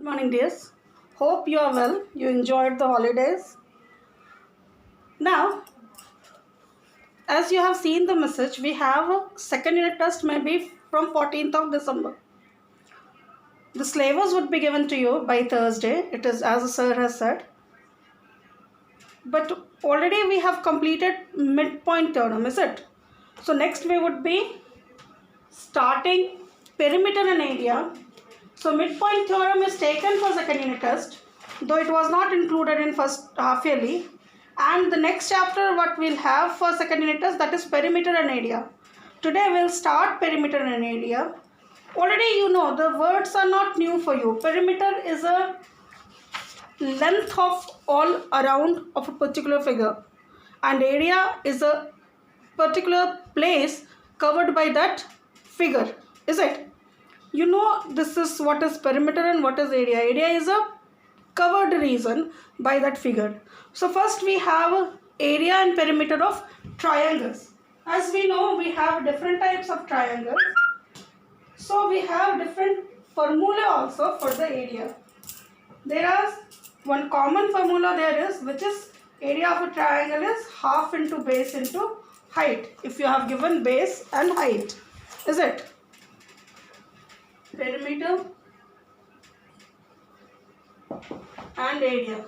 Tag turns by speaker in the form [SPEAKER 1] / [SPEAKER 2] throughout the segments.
[SPEAKER 1] Morning, dears. Hope you are well. You enjoyed the holidays. Now, as you have seen the message, we have a second unit test maybe from 14th of December. The syllabus would be given to you by Thursday. It is as the sir has said. But already we have completed midpoint theorem, is it? So next we would be starting perimeter and area. So midpoint theorem is taken for second unit test, though it was not included in first half yearly. And the next chapter what we'll have for second unit test, that is perimeter and area. Today we'll start perimeter and area. Already you know the words are not new for you. Perimeter is a length of all around of a particular figure, and area is a particular place covered by that figure, is it? You know this is what is perimeter and what is area. Area is a covered region by that figure. So first we have area and perimeter of triangles. As we know, we have different types of triangles. So we have different formula also for the area. There is one common formula there is, which is area of a triangle is half into base into height. If you have given base and height, is it? Perimeter and area.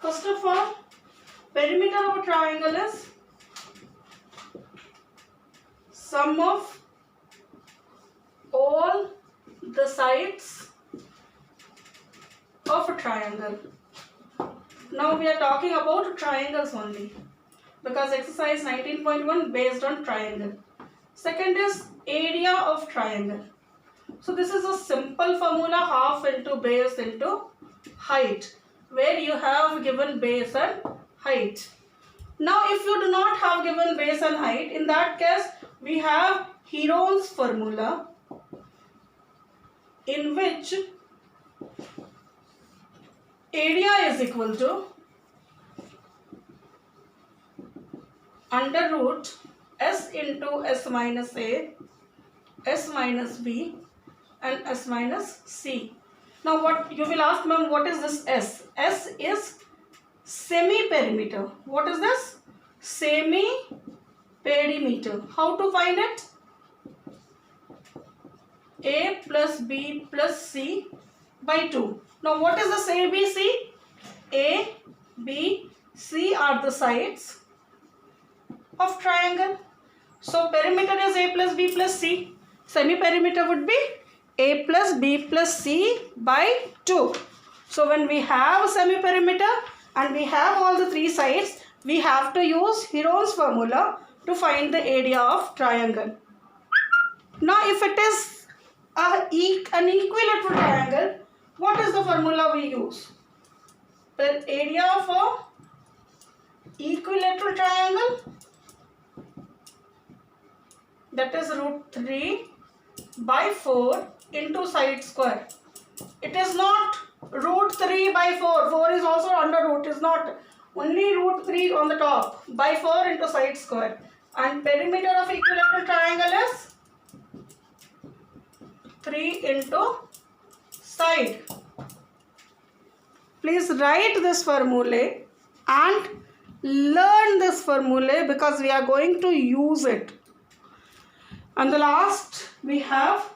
[SPEAKER 1] First of all, perimeter of a triangle is sum of all the sides of a triangle. Now we are talking about triangles only, because exercise 19.1 based on triangle. Second is area of triangle. So this is a simple formula, half into base into height, where you have given base and height. Now if you do not have given base and height, in that case we have Heron's formula, in which area is equal to under root s into s minus a, s minus b and s minus c. Now what you will ask, ma'am, what is this s? S is semi-perimeter. What is this? Semi-perimeter. How to find it? A plus b plus c by 2. Now what is this ABC? A, B, C are the sides of triangle. So perimeter is A plus B plus C. Semi-perimeter would be A plus B plus C by 2. So when we have semi-perimeter and we have all the three sides, we have to use Heron's formula to find the area of triangle. Now if it is an equilateral triangle, what is the formula we use? The area of a equilateral triangle, that is root 3 by 4 into side square. It is not root 3 by 4. 4 is also under root. It is not only root 3 on the top by 4 into side square. And perimeter of equilateral triangle is 3 into side. Please write this formula and learn this formula, because we are going to use it. And the last we have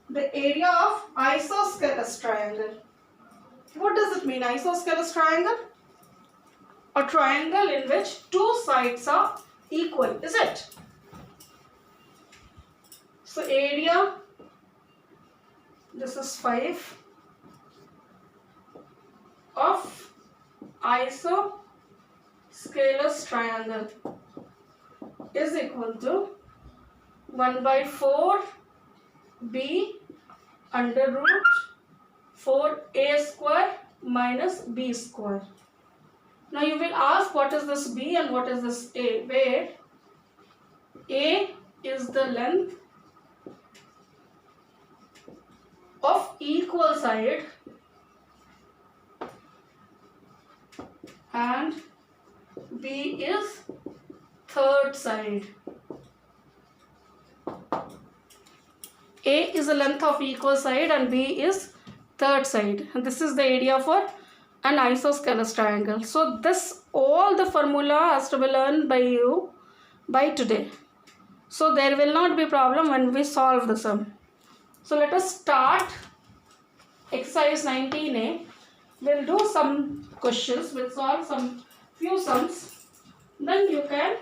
[SPEAKER 1] the area of isosceles triangle. What does it mean, isosceles triangle? A triangle in which two sides are equal, is it? So area, this is 5 of isosceles triangle is equal to 1 by 4 b under root 4a square minus b square. Now you will ask, what is this b and what is this a? Where a is the length of equal side and b is third side. A is the length of equal side and B is third side. And this is the area for an isosceles triangle. So this, all the formula has to be learned by you by today. So there will not be problem when we solve the sum. So let us start exercise 19A. We'll do some questions, we'll solve some few sums. Then you can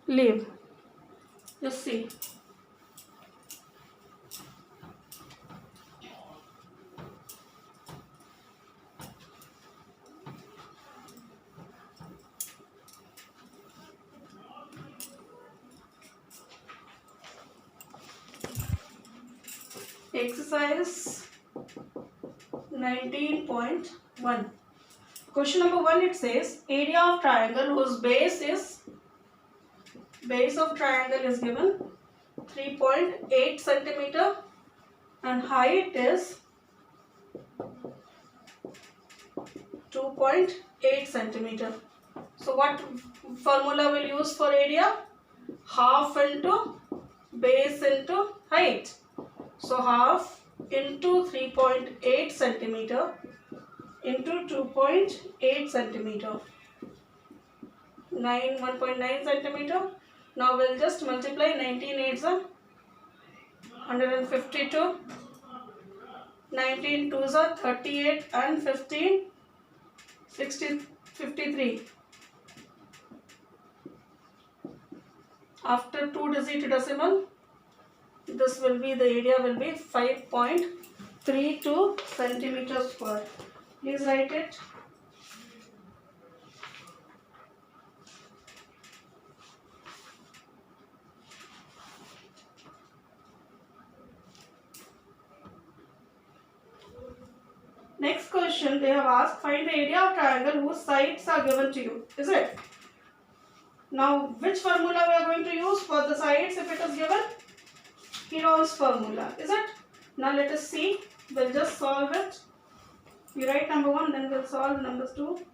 [SPEAKER 1] leave. Just see. Exercise 19.1. Question number 1, it says area of triangle whose base of triangle is given 3.8 centimeter and height is 2.8 centimeter. So what formula will use for area? Half into base into height. So half into 3.8 centimeter into 2.8 centimeter, 1.9 centimeter. Now we'll just multiply 19 8s 152, 19 2s 38 and 15 53. After 2-digit decimal, this will be, the area will be 5.32 centimeter square. Please write it. Next question, they have asked, find the area of triangle whose sides are given to you. Is it? Now, which formula we are going to use for the sides if it is given? Heron's formula. Is it? Now let us see. We'll just solve it. You write number 1, then we'll solve number 2.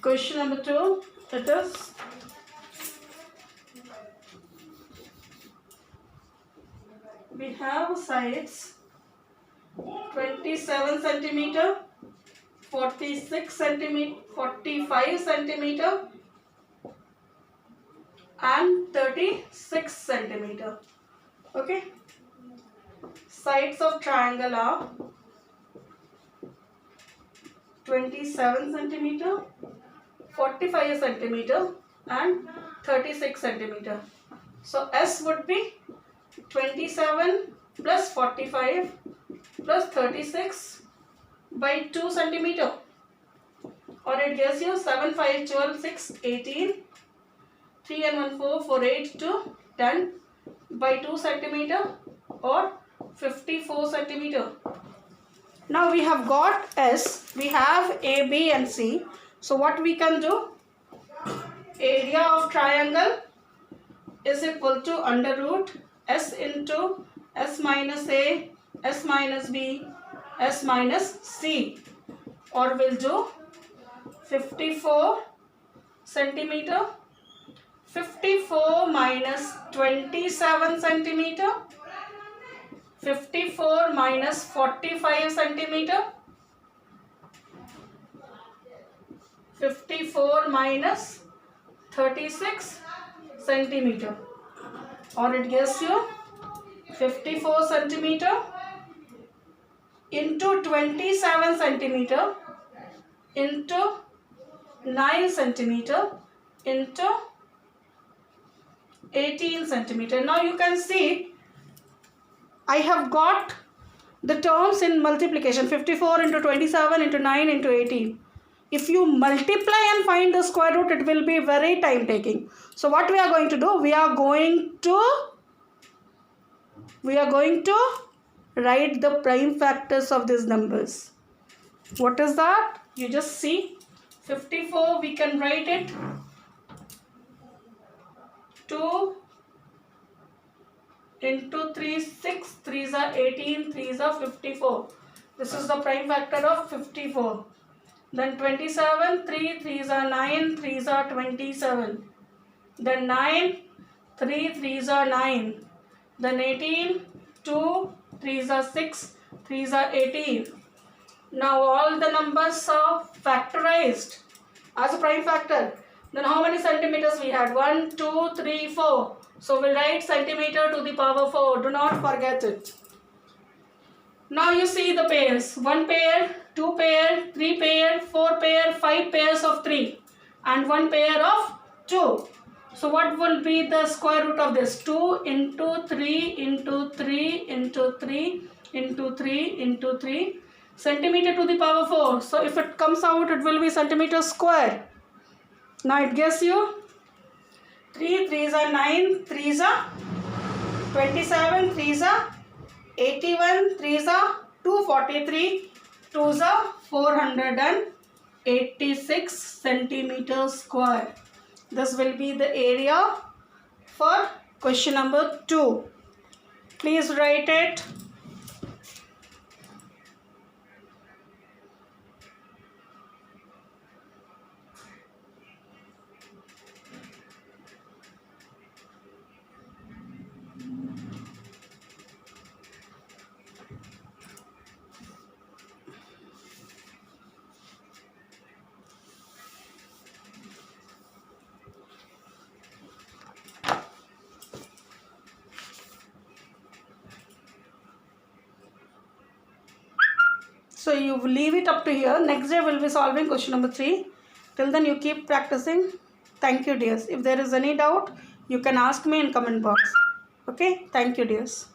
[SPEAKER 1] Question number 2, it is we have sides 27 centimeter, 46 centimeter, 45 centimeter and 36 centimeter. Okay. Sides of triangle are 27 centimeter, 45 centimeter and 36 centimeter. So S would be 27 plus 45 plus 36 by 2 centimeter, or it gives you 7, 5, 12, 6, 18, 3 and 1, 4, 4, 8, 2, 10 by 2 centimeter or 54 centimeter. Now we have got S, we have A, B and C. So what we can do? Area of triangle is equal to under root S into S minus A, S minus B, S minus C, or we'll do 54 centimeter, 54 minus 27 centimeter, 54 minus 45 centimeter, 54 minus 36 centimeter, or it gives you 54 centimeter into 27 centimeter into 9 centimeter into 18 centimeter. Now you can see I have got the terms in multiplication, 54 into 27 into 9 into 18. If you multiply and find the square root, it will be very time taking. So what we are going to do? We are going to write the prime factors of these numbers. What is that? You just see 54, we can write it 2 into 3, 6, 3s are 18, 3s are 54. This is the prime factor of 54. Then 27, 3, 3s are 9, 3s are 27. Then 9, 3, 3s are 9. Then 18, 2, 3s are 6, 3s are 18. Now all the numbers are factorized as a prime factor. Then how many centimeters we had? 1, 2, 3, 4. So we'll write centimeter to the power 4. Do not forget it. Now you see the pairs. 1 pair, 2 pair, 3 pair, 4 pair, 5 pairs of 3 and 1 pair of 2. So what will be the square root of this? 2 into 3 into 3 into 3 into 3 into 3 centimeter to the power 4. So if it comes out, it will be centimeter square. Now it gives you 3, 3s are 9, 3s are 27, 3s are 81, 3s are 243, 2s are 486 centimeters square. This will be the area for question number 2. Please write it. So you leave it up to here. Next day we'll be solving question number 3. Till then you keep practicing. Thank you dears. If there is any doubt, you can ask me in comment box. Okay. Thank you dears.